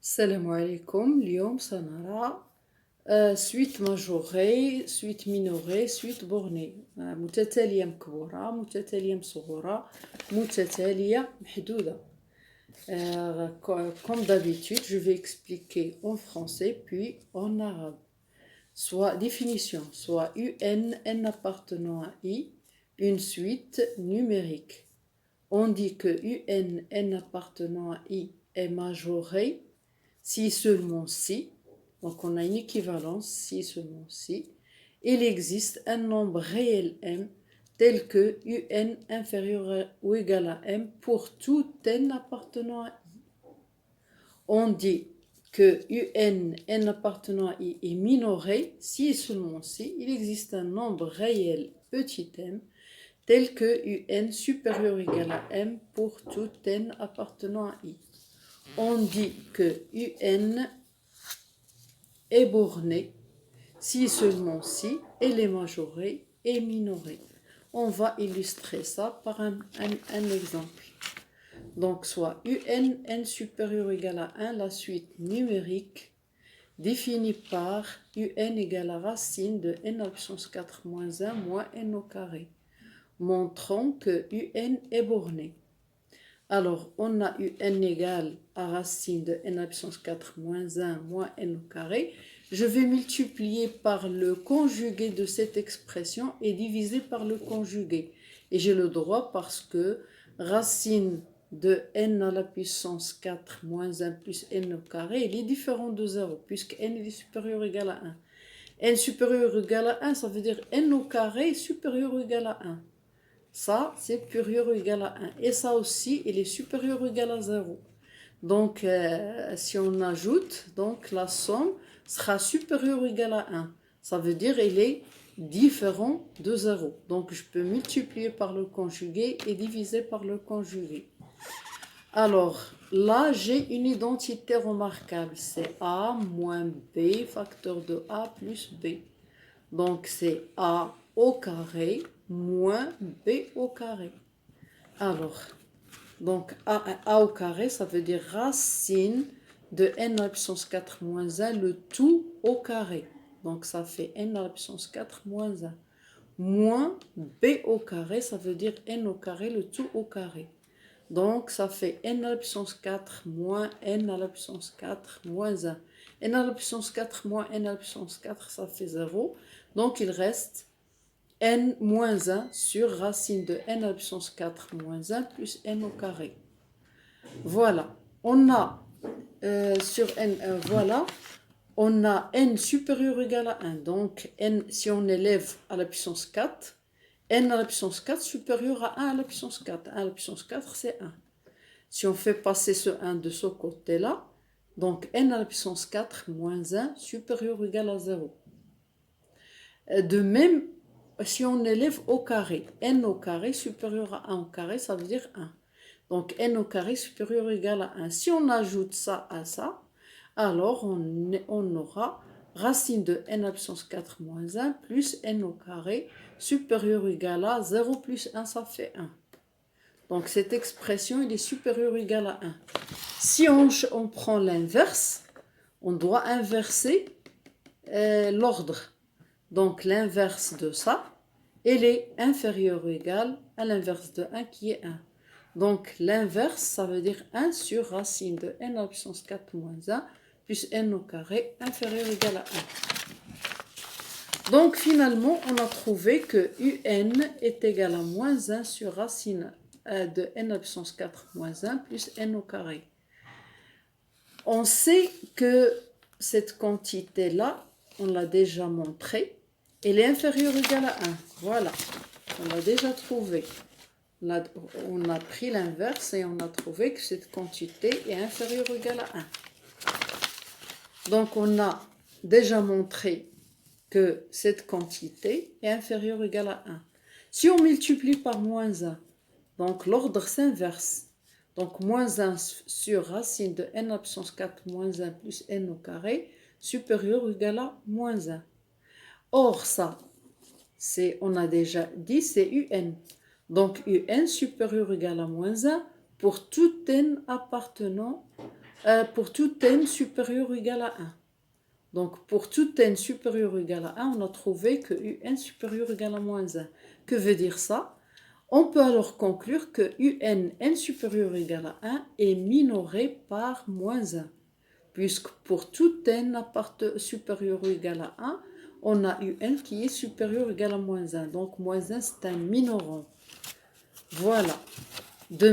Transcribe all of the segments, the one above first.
السلام عليكم. اليوم سنرى suite majorée, suite minorée, suite bornée. متتالية مكبورة، متتالية مصغورة، متتالية محدودة. Comme d'habitude, je vais expliquer en français puis en arabe. Soit définition, soit UN, N appartenant à I, une suite numérique. On dit que UN, N appartenant à I est majoré si seulement si, donc on a une équivalence si seulement si, il existe un nombre réel M tel que UN inférieur ou égal à M pour tout N appartenant à I. On dit que UN, N appartenant à I est minoré si seulement si il existe un nombre réel petit m tel que UN supérieur ou égal à M pour tout N appartenant à I. On dit que UN est borné si seulement si elle est majorée et minorée. On va illustrer ça par un exemple. Donc soit UN, N supérieur ou égal à 1, la suite numérique définie par UN égale à racine de N à la puissance 4 moins 1 moins N au carré, montrant que UN est borné. Alors, on a UN égale à racine de N à la puissance 4 moins 1 moins N au carré. Je vais multiplier par le conjugué de cette expression et diviser par le conjugué. Et j'ai le droit parce que racine de N à la puissance 4 moins 1 plus N au carré, il est différent de 0 puisque N est supérieur ou égal à 1. N supérieur ou égal à 1, ça veut dire N au carré supérieur ou égal à 1. Ça, c'est supérieur ou égal à 1. Et ça aussi, il est supérieur ou égal à 0. Donc, si on ajoute, donc la somme sera supérieure ou égale à 1. Ça veut dire qu'il est différent de 0. Donc, je peux multiplier par le conjugué et diviser par le conjugué. Alors, là, j'ai une identité remarquable. C'est A moins B, facteur de A plus B. Donc, c'est A au carré moins B au carré. Alors, donc A au carré, ça veut dire racine de N à la puissance 4 moins 1, le tout au carré. Donc, ça fait N à la puissance 4 moins 1. Moins B au carré, ça veut dire N au carré, le tout au carré. Donc, ça fait N à la puissance 4 moins N à la puissance 4 moins 1. N à la puissance 4 moins N à la puissance 4, ça fait 0. Donc, il reste N moins 1 sur racine de N à la puissance 4 moins 1 plus N au carré. Voilà. On a sur N, voilà. On a N supérieur ou égal à 1. Donc, N, si on élève à la puissance 4, N à la puissance 4 supérieur à 1 à la puissance 4. 1 à la puissance 4, c'est 1. Si on fait passer ce 1 de ce côté-là, donc N à la puissance 4 moins 1 supérieur ou égal à 0. De même, si on élève au carré, N au carré supérieur à 1 au carré, ça veut dire 1. Donc N au carré supérieur ou égal à 1. Si on ajoute ça à ça, alors on aura racine de N à la puissance 4 moins 1 plus N au carré supérieur ou égal à 0 plus 1, ça fait 1. Donc cette expression, il est supérieur ou égal à 1. Si on prend l'inverse, on doit inverser l'ordre. Donc l'inverse de ça, elle est inférieure ou égale à l'inverse de 1 qui est 1. Donc l'inverse, ça veut dire 1 sur racine de N à la puissance 4 moins 1 plus N au carré inférieur ou égal à 1. Donc finalement, on a trouvé que UN est égal à moins 1 sur racine de N à la puissance 4 moins 1 plus N au carré. On sait que cette quantité-là, on l'a déjà montré, elle est inférieure ou égale à 1. Voilà, on l'a déjà trouvé. On a pris l'inverse et on a trouvé que cette quantité est inférieure ou égale à 1. Donc on a déjà montré que cette quantité est inférieure ou égale à 1. Si on multiplie par moins 1, donc l'ordre s'inverse. Donc moins 1 sur racine de N à la puissance 4 moins 1 plus N au carré supérieur ou égal à moins 1. Or ça, on a déjà dit, c'est UN. Donc UN supérieur ou égal à moins 1 pour tout N appartenant pour tout n supérieur ou égal à 1. Donc, pour tout n supérieur ou égal à 1, on a trouvé que un supérieur ou égal à moins 1. Que veut dire ça? On peut alors conclure que n supérieur ou égal à 1 est minoré par moins 1. Puisque pour tout n supérieur ou égal à 1, on a un qui est supérieur ou égal à moins 1. Donc, moins 1, c'est un minorant. Voilà. De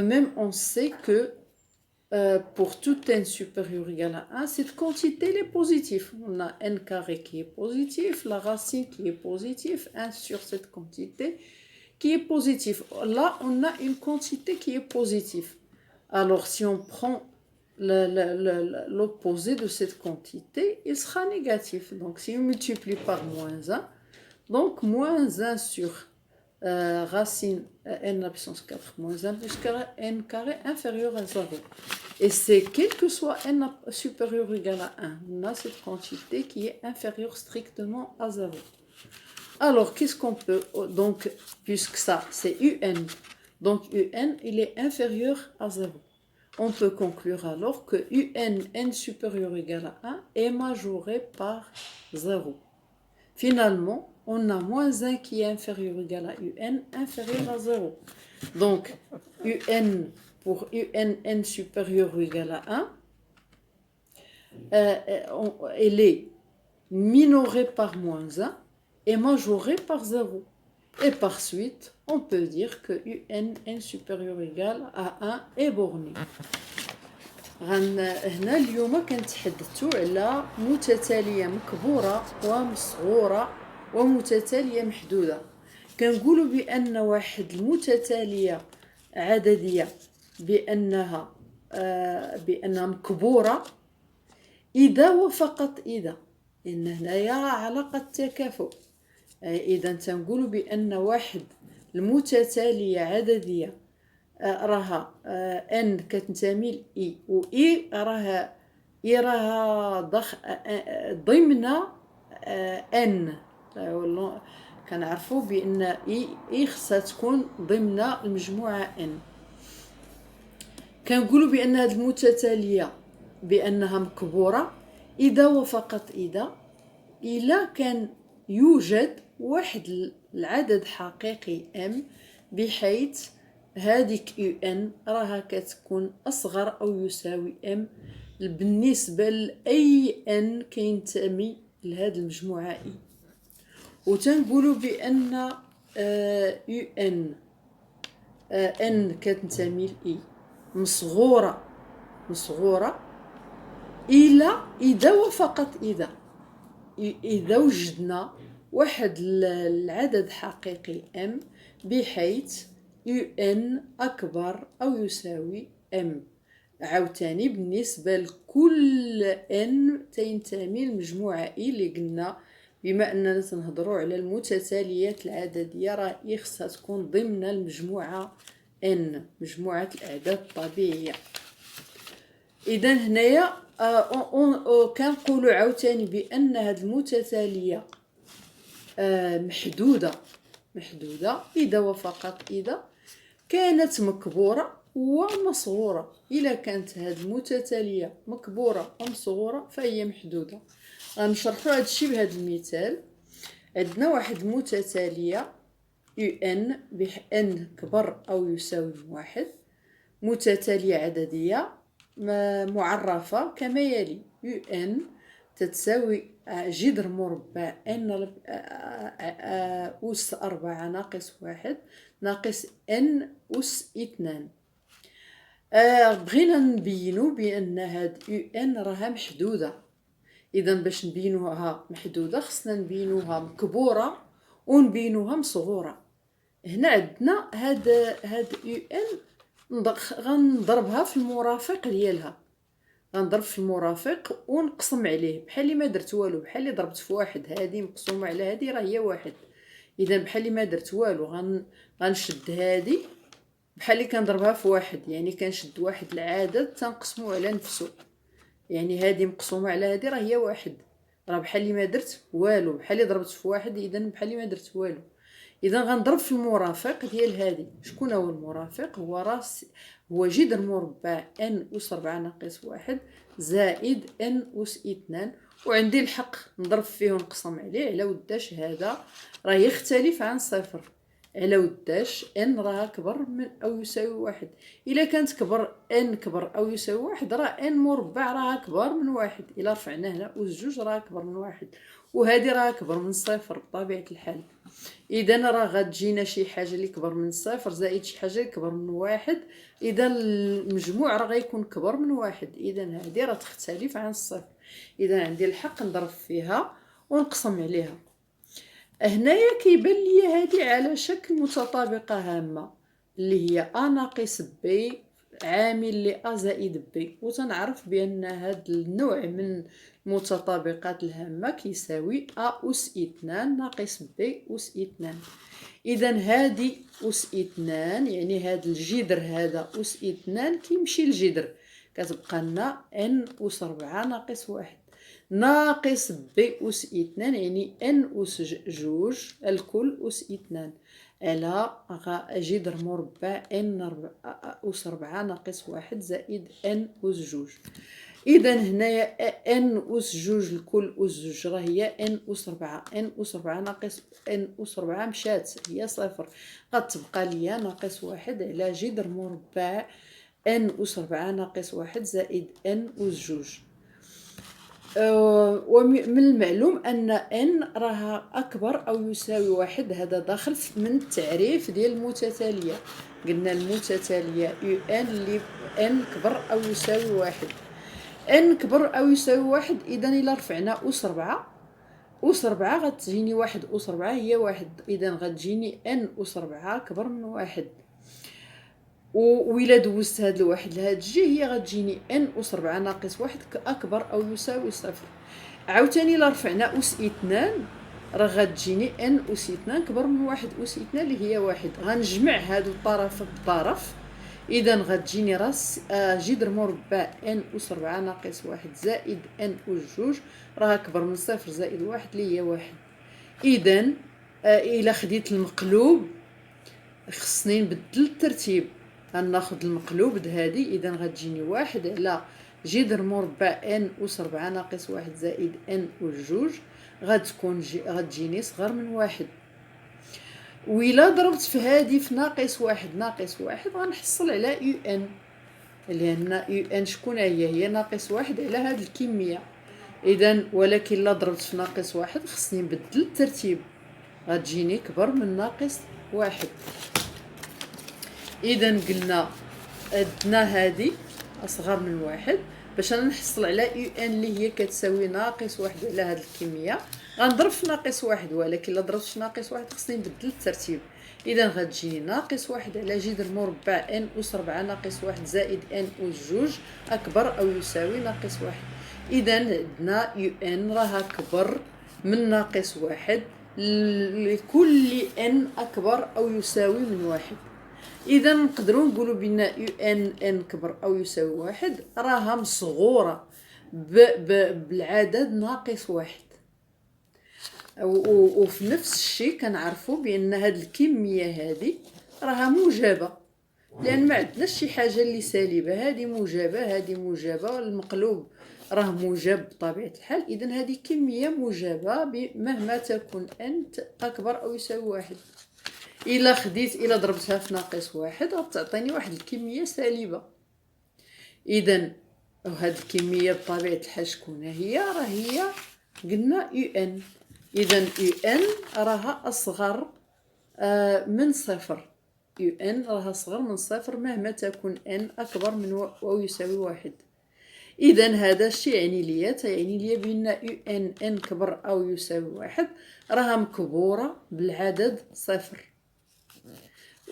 même, on sait que pour tout n supérieur ou égal à 1, cette quantité est positive. On a n carré qui est positif, la racine qui est positive, 1 sur cette quantité qui est positive. Là, on a une quantité qui est positive. Alors, si on prend l'opposé de cette quantité, il sera négatif. Donc, si on multiplie par moins 1, donc moins 1 sur racine n à puissance 4 moins 1 plus n carré inférieur à 0. Et c'est quel que soit n supérieur ou égal à 1, on a cette quantité qui est inférieure strictement à 0. Alors, qu'est-ce qu'on peut... Donc, puisque ça, c'est un, donc un, il est inférieur à 0. On peut conclure alors que n supérieur ou égal à 1 est majoré par 0. Finalement, on a moins 1 qui est inférieur ou égal à un inférieur à 0. Donc, pour n supérieur ou égal à 1, elle est minorée par moins 1 et majorée par 0. Et par suite, on peut dire que n supérieur ou égal à 1 est borné. هنا اليوم كنتحدثوا على متتالية مكبورة ومصغورة ومتتالية محدودة. كنقولوا بأن واحد المتتالية عددية بأنها مكبورة إذا وفقط إذا، إن هنايا علاقة تكافؤ. إذا تنقولوا بأن واحد المتتالية عددية راها ان كتنتمي لاي و اي راها ضمن ان. كنعرفوا بان اي خصها تكون ضمن المجموعه ان. كنقولوا بان هذه المتتاليه بانها مكبوره اذا وفقط اذا كان يوجد واحد العدد حقيقي ام بحيث هذيك ان راها كتكون اصغر او يساوي ام بالنسبه لاي ان كينتمي لهذه المجموعه اي. وتنقولوا بان ان كتنتمي لاي مصغوره اذا وفقط اذا وجدنا واحد العدد حقيقي ام بحيث ان أكبر أو يساوي ام. عاوتاني بالنسبة لكل ان تنتمي لمجموعة اي اللي قلنا بما أننا تنهضروا على المتتاليات العددية راه خصها تكون ضمن المجموعة ان، مجموعة الأعداد الطبيعية. إذا هنايا كنقولوا عاوتاني بأن هذه المتتالية محدودة إذا وفقط إذا كانت مكبورة ومصغورة. إذا كانت هذه المتتالية مكبورة ومصغورة فهي محدودة. غنشرحوا هذا الشيء بهذا المثال. عندنا واحد المتتالية ان ان كبر أو يساوي 1، متتالية عددية معرفة كما يلي: ان تتساوي جذر مربع n أس 4 ناقص 1 ناقص n أس 2. بغينا نبينو بأن هاد ان راها محدودة. إذا باش نبينوها محدودة خصنا نبينوها مكبورة ونبينوها مصغورة. هنا عندنا هاد ان غنضربها في المرافق ديالها، غنضرب في المرافق ونقسم عليه بحال اللي ما درت والو، بحال اللي ضربت في واحد. هذه مقسومه على هذه راه هي واحد. اذا بحال اللي ما درت والو غنشد هذه بحال اللي كنضربها في واحد، يعني كنشد واحد العدد تنقسمو على نفسه. يعني هذه مقسومه على هذه راه هي واحد، راه بحال اللي ما درت والو، بحال اللي ضربت في واحد اذا بحال اللي ما درت والو. اذا غنضرب في المرافق ديال هذه. شكون هو المرافق؟ هو جذر مربع ان اس 4 ناقص 1 زائد ان اس 2. وعندي الحق نضرب فيه ونقسم عليه على وداش هذا راه يختلف عن صفر، على وداش ان راه كبر من او يساوي 1. الا كانت كبر او يساوي 1 راه ان مربع راه كبر من 1. الا رفعنا هنا اس 2 راه كبر من 1، وهذه راه كبر من صفر بطبيعه الحال. اذا راه غتجينا شي حاجه اللي كبر من صفر زائد شي حاجه اللي كبر من 1، اذا المجموع راه غيكون كبر من 1. اذا هذه راه تختلف عن الصفر. اذا عندي الحق نضرب فيها ونقسم عليها. هنايا كيبان لي هذه على شكل متطابقه هامه اللي هي ا ناقص ب عامل ل ا زائد ب، وتنعرف بان هذا النوع من المتطابقات الهامه كيساوي ا اس 2 ناقص ب اس 2. اذا هذه اس 2 يعني هذا الجذر هذا اس 2 كيمشي للجذر، كتبقى لنا ان اس 4 ناقص 1 ناقص ب أس 2 يعني ان أس 2 الكل أس 2 على جذر مربع ان أس 4 ناقص 1 زائد ان أس 2. اذا هنايا ان أس 2 الكل أس 2 راه هي ان أس 4. ان أس 4 ناقص ان أس 4 مشات هي صفر، غتبقى ليا ناقص 1 على جذر مربع ان أس 4 ناقص 1 زائد ان أس 2. ومن المعلوم ان ان راها اكبر او يساوي 1. هذا داخل من التعريف ديال المتتاليه. قلنا المتتاليه يو ان اللي ان كبر او يساوي 1. ان كبر او يساوي 1 اذا الا رفعنا اس 4 اس 4 غتجيني 1 اس 4 هي 1. اذا غتجيني ان اس 4 كبر من 1. وإلا دوزت هاد الواحد لهاد الجهه هي غتجيني ان أس 4 ناقص 1 أكبر أو يساوي صفر. عاوتاني إلا رفعنا أس 2 راه غتجيني ان أس 2 كبر من 1 أس 2 اللي هي 1. غنجمع هادو الطرف بطرف، إذا غتجيني راس جذر مربع ان أس 4 ناقص 1 زائد ان أس 2 راه كبر من صفر زائد 1 اللي هي 1. إذا إلا خديت المقلوب خصني نبدل الترتيب، غناخد المقلوب هذه. اذا غتجيني 1 على جذر مربع ان أس 4 ناقص 1 زائد ان أس 2 غتجيني صغر من 1. وإلا ضربت في هذه في ناقص 1 ناقص 1 غنحصل على يو ان، لان يو ان شكون هي ناقص 1 على هذه الكميه. اذا ولكن الا ضربت في ناقص 1 خصني نبدل الترتيب، غتجيني كبر من ناقص 1. اذا قلنا عندنا هذه اصغر من 1 باش نحصل على يو ان اللي هي كتساوي ناقص 1 على هذه الكميه. غنضرب في ناقص 1 ولكن الا ضربت في ناقص 1 خصني نبدل الترتيب. اذا غتجيني ناقص 1 على جذر مربع ان أس 4 ناقص 1 زائد ان أس 2 اكبر او يساوي ناقص 1. اذا عندنا يو ان راها كبر من ناقص 1 لكل ان اكبر او يساوي من 1. اذا نقدروا نقولوا بان يو ان كبر او يساوي 1 راها مصغوره بالعدد ناقص 1. وفي نفس الشيء كنعرفوا بان هذه الكميه هذه راها موجبه، لان ما عندناش شي حاجه اللي سالبه. هذه موجبه المقلوب راه موجب بطبيعه الحال. اذا هذه كميه موجبه مهما تكون ان اكبر او يساوي 1. الا ضربتها في ناقص 1 غتعطيني واحد الكميه سالبه. اذا هذه الكميه بطبيعه الحال شكون هي؟ راه هي قلنا يو ان. اذا يو ان راها اصغر من صفر. يو ان راها اصغر من صفر مهما تكون ان اكبر من او يساوي 1. اذا هذا الشيء يعني لي بان يو ان كبر او يساوي 1 راها مكبوره بالعدد صفر.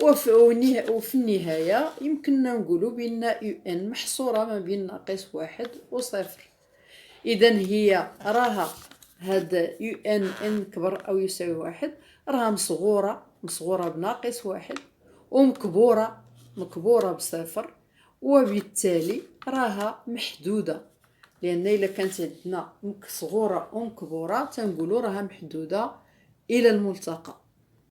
وفي النهاية يمكننا نقولوا بأن يو ان محصورة ما بين ناقص 1 وصفر. إذا هي راها هذا يو ان كبر أو يساوي 1 راها مصغورة بناقص 1 ومكبورة بصفر، وبالتالي راها محدودة. لأن إلا كانت عندنا صغورة ومكبورة تنقولوا راها محدودة إلى الملتقى.